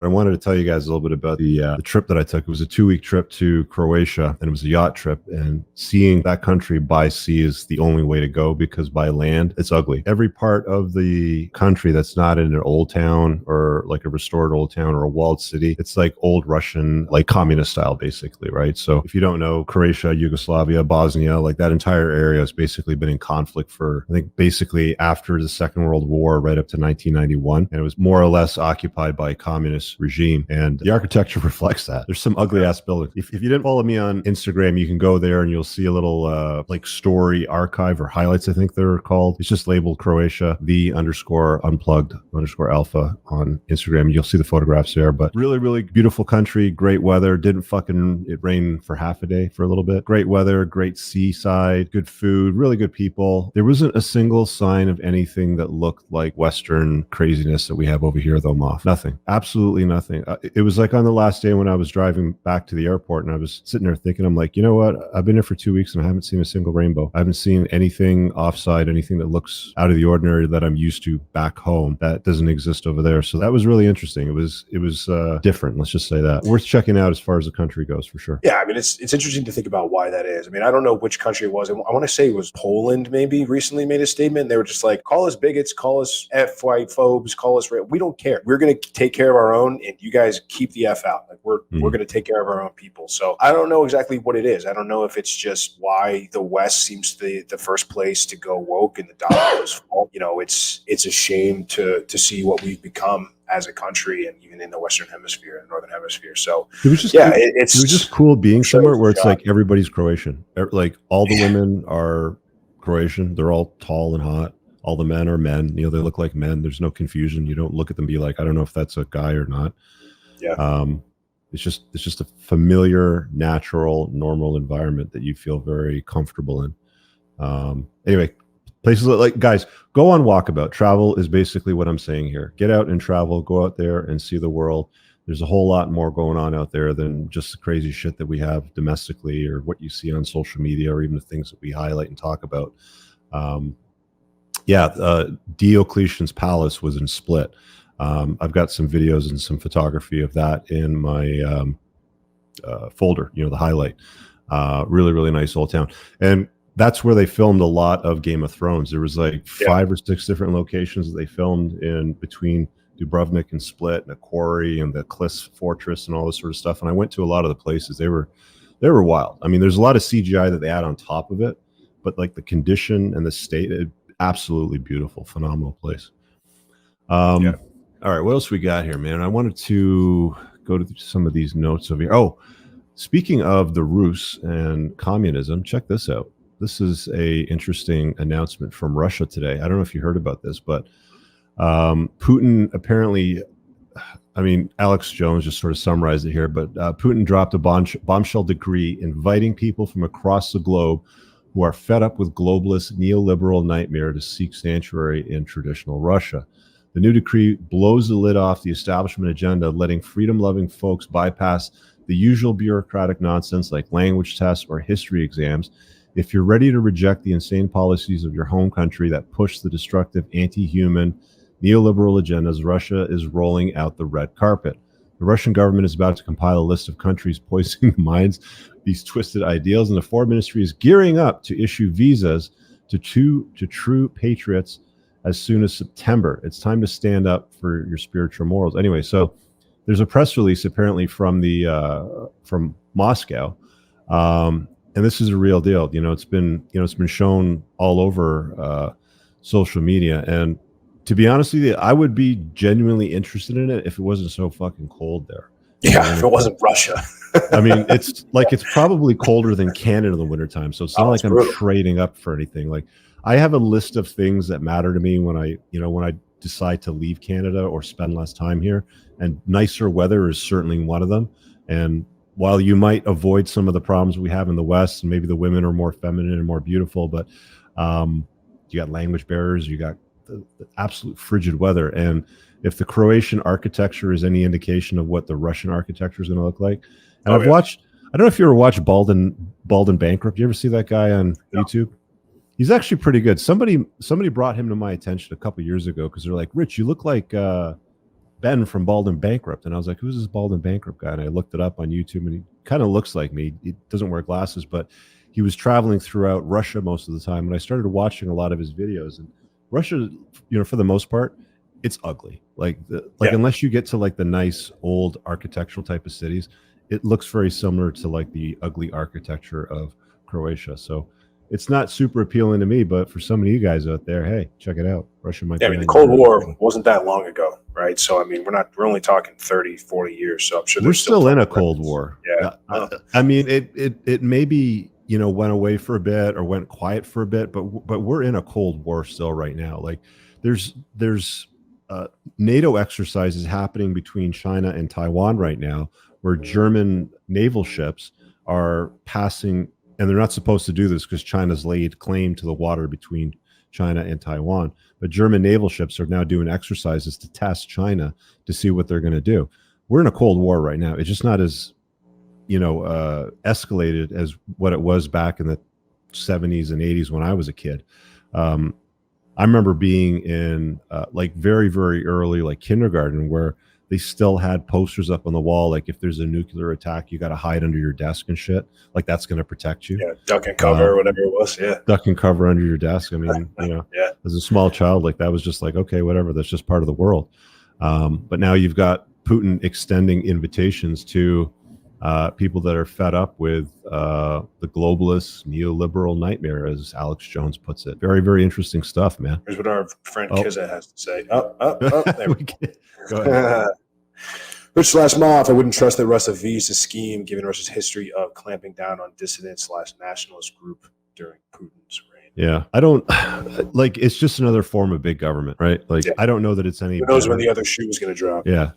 I wanted to tell you guys a little bit about the trip that I took. It was a 2-week trip to Croatia, and it was a yacht trip. And seeing that country by sea is the only way to go, because by land, it's ugly. Every part of the country that's not in an old town or like a restored old town or a walled city, it's like old Russian, like communist style, basically, right? So if you don't know, Croatia, Yugoslavia, Bosnia, like that entire area has basically been in conflict for, I think, basically after the Second World War, right up to 1991. And it was more or less occupied by communist regime, and the architecture reflects that. There's some ugly ass buildings. If you didn't follow me on Instagram, you can go there and you'll see a little like story archive or highlights, I think they're called. It's just labeled Croatia _unplugged_alpha on Instagram. You'll see the photographs there. But really, really beautiful country, great weather. It rained for half a day for a little bit. Great weather, great seaside, good food, really good people. There wasn't a single sign of anything that looked like Western craziness that we have over here, though, Moff. Nothing. Absolutely nothing. It was like on the last day when I was driving back to the airport, and I was sitting there thinking, I'm like, you know what? I've been here for 2 weeks and I haven't seen a single rainbow. I haven't seen anything offside, anything that looks out of the ordinary that I'm used to back home. That doesn't exist over there. So that was really interesting. It was different. Let's just say that. Worth checking out as far as the country goes, for sure. Yeah, I mean, it's interesting to think about why that is. I mean, I don't know which country it was. I want to say it was Poland, maybe recently made a statement. They were just like, call us bigots, call us white phobes, call us. We don't care. We're going to take care of our own, and you guys keep the F out. Like we're going to take care of our own people. So I don't know exactly what it is. I don't know if it's just why the West seems the first place to go woke and the dominoes fall. You know, it's a shame to see what we've become as a country, and even in the Western Hemisphere and Northern Hemisphere. So it was just, it was just cool being somewhere where it's like everybody's Croatian. Like all the women are Croatian. They're all tall and hot. All the men are men. You know, they look like men. There's no confusion. You don't look at them and be like, I don't know if that's a guy or not. Yeah. It's just a familiar, natural, normal environment that you feel very comfortable in. Anyway, places like, guys, go on walkabout. Travel is basically what I'm saying here. Get out and travel. Go out there and see the world. There's a whole lot more going on out there than just the crazy shit that we have domestically or what you see on social media or even the things that we highlight and talk about. Diocletian's palace was in Split. I've got some videos and some photography of that in my folder, the highlight. Really, really nice old town. And that's where they filmed a lot of Game of Thrones. There was like 5 or 6 different locations that they filmed in between Dubrovnik and Split, and the quarry and the Cliffs Fortress and all this sort of stuff. And I went to a lot of the places. They were wild. I mean, there's a lot of CGI that they add on top of it, but like the condition and the state, absolutely beautiful, phenomenal place. All right, what else we got here, man? I wanted to go to some of these notes over here. Oh, speaking of the Rus and communism, check this out. This is a interesting announcement from Russia today. I don't know if you heard about this, but Putin apparently, I mean, Alex Jones just sort of summarized it here, but Putin dropped a bombshell decree inviting people from across the globe who are fed up with globalist neoliberal nightmare to seek sanctuary in traditional Russia. The new decree blows the lid off the establishment agenda, letting freedom-loving folks bypass the usual bureaucratic nonsense like language tests or history exams. If you're ready to reject the insane policies of your home country that push the destructive, anti-human, neoliberal agendas, Russia is rolling out the red carpet. The Russian government is about to compile a list of countries poisoning the minds of these twisted ideals, and the foreign ministry is gearing up to issue visas to true patriots as soon as September. It's time to stand up for your spiritual morals. Anyway, so there's a press release apparently from from Moscow, and this is a real deal. It's been shown all over social media, and to be honest with you, I would be genuinely interested in it if it wasn't so fucking cold there. Yeah, if it wasn't Russia. I mean, it's probably colder than Canada in the wintertime, so it's not like I'm trading up for anything. Like, I have a list of things that matter to me when I decide to leave Canada or spend less time here, and nicer weather is certainly one of them. And while you might avoid some of the problems we have in the West, and maybe the women are more feminine and more beautiful, but you got language barriers, you got the absolute frigid weather. And if the Croatian architecture is any indication of what the Russian architecture is going to look like, and I don't know if you ever watched Bald and Bankrupt. You ever see that guy on YouTube? He's actually pretty good. Somebody brought him to my attention a couple years ago because they're like, Rich, you look like Ben from Bald and Bankrupt. And I was like, who's this Bald and Bankrupt guy? And I looked it up on YouTube, and he kind of looks like me. He doesn't wear glasses, but he was traveling throughout Russia most of the time. And I started watching a lot of his videos. And Russia, for the most part, it's ugly. Unless you get to like the nice old architectural type of cities, it looks very similar to like the ugly architecture of Croatia. So it's not super appealing to me, but for some of you guys out there, hey, check it out. Russia might be. I mean, the Cold War wasn't that long ago, right? So, I mean, we're only talking 30, 40 years. So I'm sure we're still in a Cold War. Yeah. I mean, it maybe, went away for a bit or went quiet for a bit, but we're in a Cold War still right now. Like there's NATO exercises happening between China and Taiwan right now, where German naval ships are passing, and they're not supposed to do this because China's laid claim to the water between China and Taiwan. But German naval ships are now doing exercises to test China to see what they're going to do. We're in a Cold War right now. It's just not as, escalated as what it was back in the 70s and 80s when I was a kid. I remember being in like very, very early, like kindergarten, where they still had posters up on the wall, like if there's a nuclear attack, you got to hide under your desk and shit. Like that's going to protect you. Yeah, duck and cover or whatever it was. Yeah, duck and cover under your desk. I mean, yeah. As a small child, like that was just like, okay, whatever. That's just part of the world. But now you've got Putin extending invitations to people that are fed up with the globalist neoliberal nightmare, as Alex Jones puts it. Very, very interesting stuff, man. Here's what our friend Kizza has to say. There we go. Go ahead. Rich /Moth, I wouldn't trust that Russia views the scheme, given Russia's history of clamping down on dissident/nationalist group during Putin's reign. Yeah, I don't like. It's just another form of big government, right? Like, I don't know that it's any. Who knows when the other shoe is going to drop? Yeah,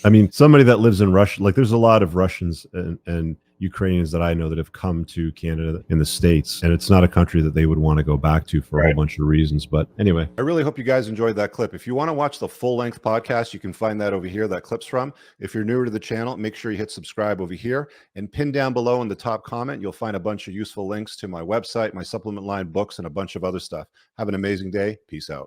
I mean, somebody that lives in Russia, like, there's a lot of Russians and Ukrainians that I know that have come to Canada in the States, and it's not a country that they would want to go back to for a whole bunch of reasons. But anyway, I really hope you guys enjoyed that clip. If you want to watch the full-length podcast, you can find that over here, that clip's from. If you're newer to the channel, make sure you hit subscribe over here, and pin down below in the top comment, you'll find a bunch of useful links to my website, my supplement line, books, and a bunch of other stuff. Have an amazing day. Peace out.